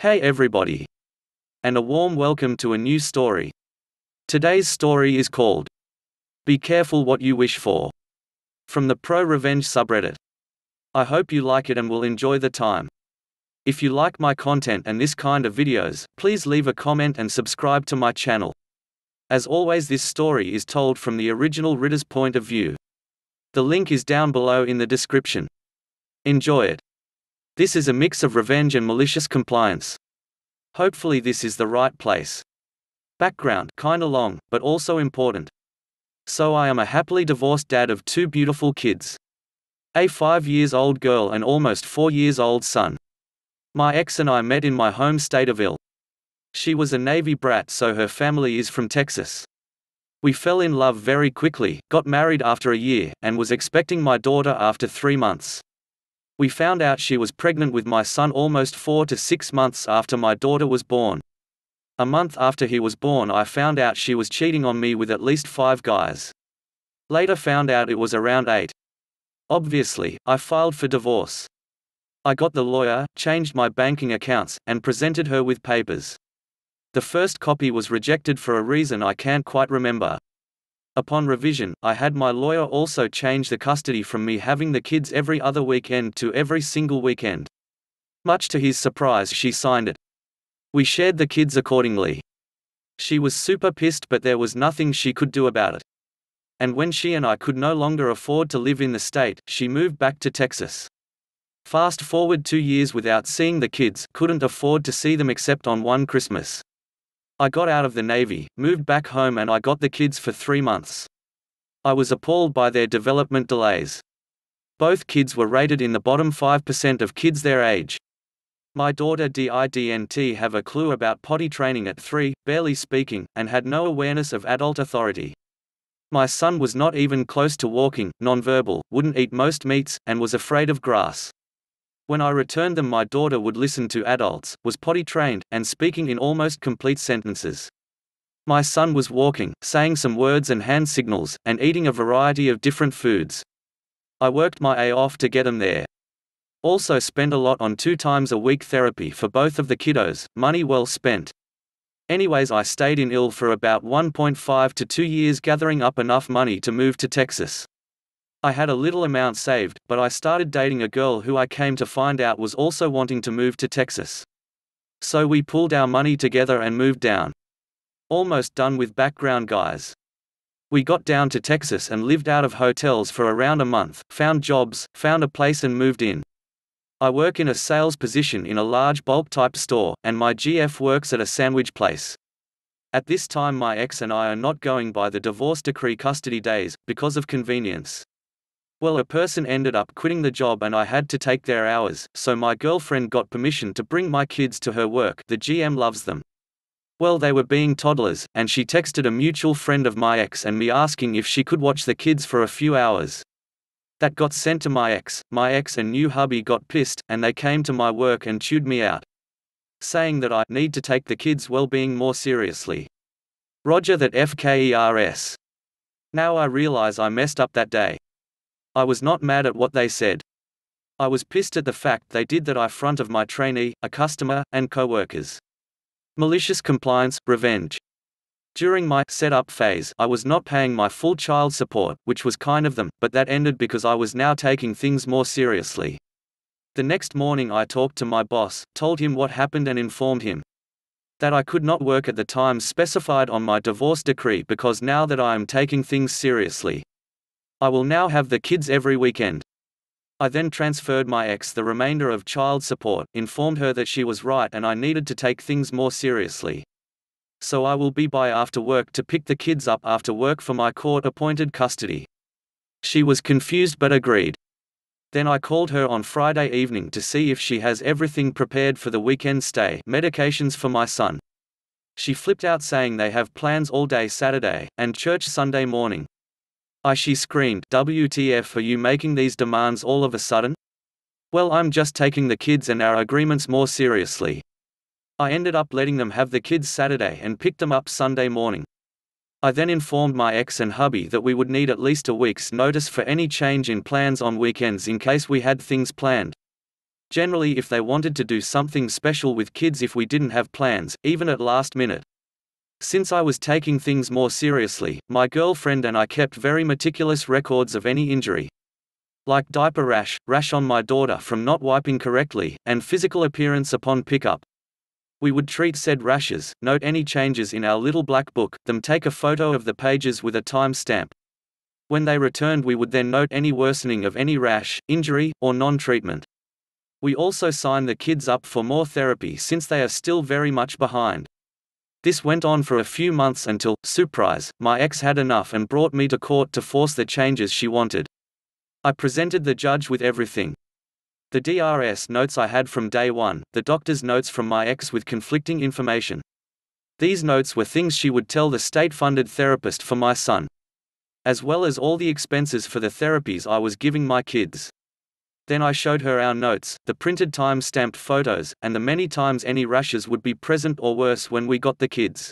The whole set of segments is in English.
Hey everybody, and a warm welcome to a new story. Today's story is called Be Careful What You Wish For, from the PROREVENGE subreddit. I hope you like it and will enjoy the time. If you like my content and this kind of videos, please leave a comment and subscribe to my channel. As always, this story is told from the original writer's point of view. The link is down below in the description. Enjoy it. This is a mix of revenge and malicious compliance. Hopefully this is the right place. Background, kinda long, but also important. So I am a happily divorced dad of two beautiful kids. A 5-year-old girl and almost 4-year-old son. My ex and I met in my home state of Ill. She was a Navy brat, so her family is from Texas. We fell in love very quickly, got married after a year, and was expecting my daughter after 3 months. We found out she was pregnant with my son almost 4 to 6 months after my daughter was born. A month after he was born, I found out she was cheating on me with at least 5 guys. Later found out it was around 8. Obviously, I filed for divorce. I got the lawyer, changed my banking accounts, and presented her with papers. The first copy was rejected for a reason I can't quite remember. Upon revision, I had my lawyer also change the custody from me having the kids every other weekend to every single weekend. Much to his surprise, she signed it. We shared the kids accordingly. She was super pissed, but there was nothing she could do about it. And when she and I could no longer afford to live in the state, she moved back to Texas. Fast forward 2 years without seeing the kids, couldn't afford to see them except on one Christmas. I got out of the Navy, moved back home, and I got the kids for 3 months. I was appalled by their development delays. Both kids were rated in the bottom 5% of kids their age. My daughter didn't have a clue about potty training at 3, barely speaking, and had no awareness of adult authority. My son was not even close to walking, nonverbal, wouldn't eat most meats, and was afraid of grass. When I returned them, my daughter would listen to adults, was potty trained, and speaking in almost complete sentences. My son was walking, saying some words and hand signals, and eating a variety of different foods. I worked my A off to get him there. Also spent a lot on 2 times a week therapy for both of the kiddos, money well spent. Anyways, I stayed in Ill for about 1.5 to 2 years, gathering up enough money to move to Texas. I had a little amount saved, but I started dating a girl who I came to find out was also wanting to move to Texas. So we pulled our money together and moved down. Almost done with background, guys. We got down to Texas and lived out of hotels for around a month, found jobs, found a place and moved in. I work in a sales position in a large bulk type store, and my GF works at a sandwich place. At this time my ex and I are not going by the divorce decree custody days, because of convenience. Well, a person ended up quitting the job and I had to take their hours, so my girlfriend got permission to bring my kids to her work. The GM loves them. Well, they were being toddlers, and she texted a mutual friend of my ex and me asking if she could watch the kids for a few hours. That got sent to my ex. My ex and new hubby got pissed, and they came to my work and chewed me out, saying that I need to take the kids' well-being more seriously. Roger that, FKERS. Now I realize I messed up that day. I was not mad at what they said. I was pissed at the fact they did that in front of my trainee, a customer, and co-workers. Malicious compliance, revenge. During my setup phase, I was not paying my full child support, which was kind of them, but that ended because I was now taking things more seriously. The next morning I talked to my boss, told him what happened and informed him that I could not work at the time specified on my divorce decree because now that I am taking things seriously, I will now have the kids every weekend. I then transferred my ex the remainder of child support, informed her that she was right and I needed to take things more seriously. So I will be by after work to pick the kids up after work for my court-appointed custody. She was confused but agreed. Then I called her on Friday evening to see if she has everything prepared for the weekend stay, medications for my son. She flipped out saying they have plans all day Saturday, and church Sunday morning. She screamed, "WTF, are you making these demands all of a sudden?" Well, I'm just taking the kids and our agreements more seriously. I ended up letting them have the kids Saturday and picked them up Sunday morning. I then informed my ex and hubby that we would need at least a week's notice for any change in plans on weekends in case we had things planned. Generally if they wanted to do something special with kids if we didn't have plans, even at last minute. Since I was taking things more seriously, my girlfriend and I kept very meticulous records of any injury. Like diaper rash, rash on my daughter from not wiping correctly, and physical appearance upon pickup. We would treat said rashes, note any changes in our little black book, them take a photo of the pages with a time stamp. When they returned we would then note any worsening of any rash, injury, or non-treatment. We also sign the kids up for more therapy since they are still very much behind. This went on for a few months until, surprise, my ex had enough and brought me to court to force the changes she wanted. I presented the judge with everything. The DRS notes I had from day one, the doctor's notes from my ex with conflicting information. These notes were things she would tell the state-funded therapist for my son, as well as all the expenses for the therapies I was giving my kids. Then I showed her our notes, the printed time-stamped photos, and the many times any rashes would be present or worse when we got the kids.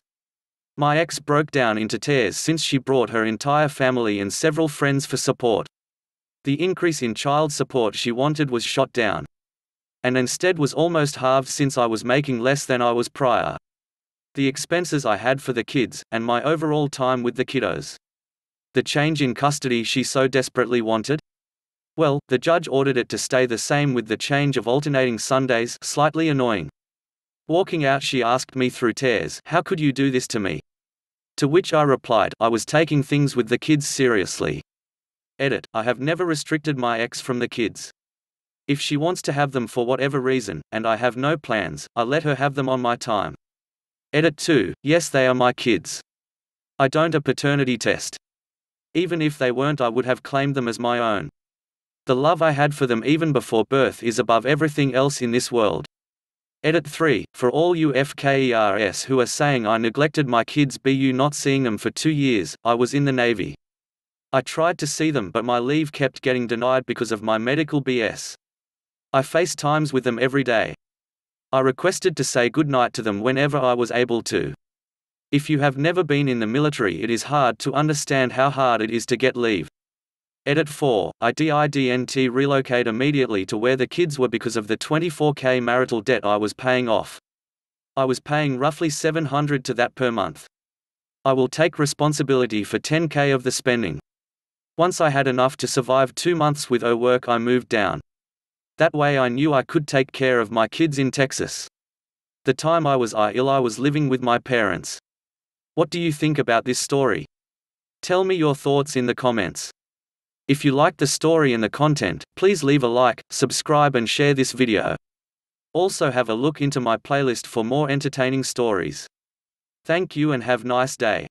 My ex broke down into tears since she brought her entire family and several friends for support. The increase in child support she wanted was shot down, and instead was almost halved since I was making less than I was prior. The expenses I had for the kids, and my overall time with the kiddos. The change in custody she so desperately wanted? Well, the judge ordered it to stay the same with the change of alternating Sundays, slightly annoying. Walking out she asked me through tears, "How could you do this to me?" To which I replied, I was taking things with the kids seriously. Edit, I have never restricted my ex from the kids. If she wants to have them for whatever reason, and I have no plans, I let her have them on my time. Edit 2, yes they are my kids. I don't a paternity test. Even if they weren't I would have claimed them as my own. The love I had for them even before birth is above everything else in this world. Edit 3, for all you FKERS who are saying I neglected my kids bu not seeing them for 2 years, I was in the Navy. I tried to see them but my leave kept getting denied because of my medical BS. I FaceTimes with them every day. I requested to say goodnight to them whenever I was able to. If you have never been in the military it is hard to understand how hard it is to get leave. Edit 4, I didn't relocate immediately to where the kids were because of the $24K marital debt I was paying off. I was paying roughly $700 to that per month. I will take responsibility for $10K of the spending. Once I had enough to survive 2 months with work I moved down. That way I knew I could take care of my kids in Texas. The time I was ill I was living with my parents. What do you think about this story? Tell me your thoughts in the comments. If you liked the story and the content, please leave a like, subscribe and share this video. Also have a look into my playlist for more entertaining stories. Thank you and have a nice day.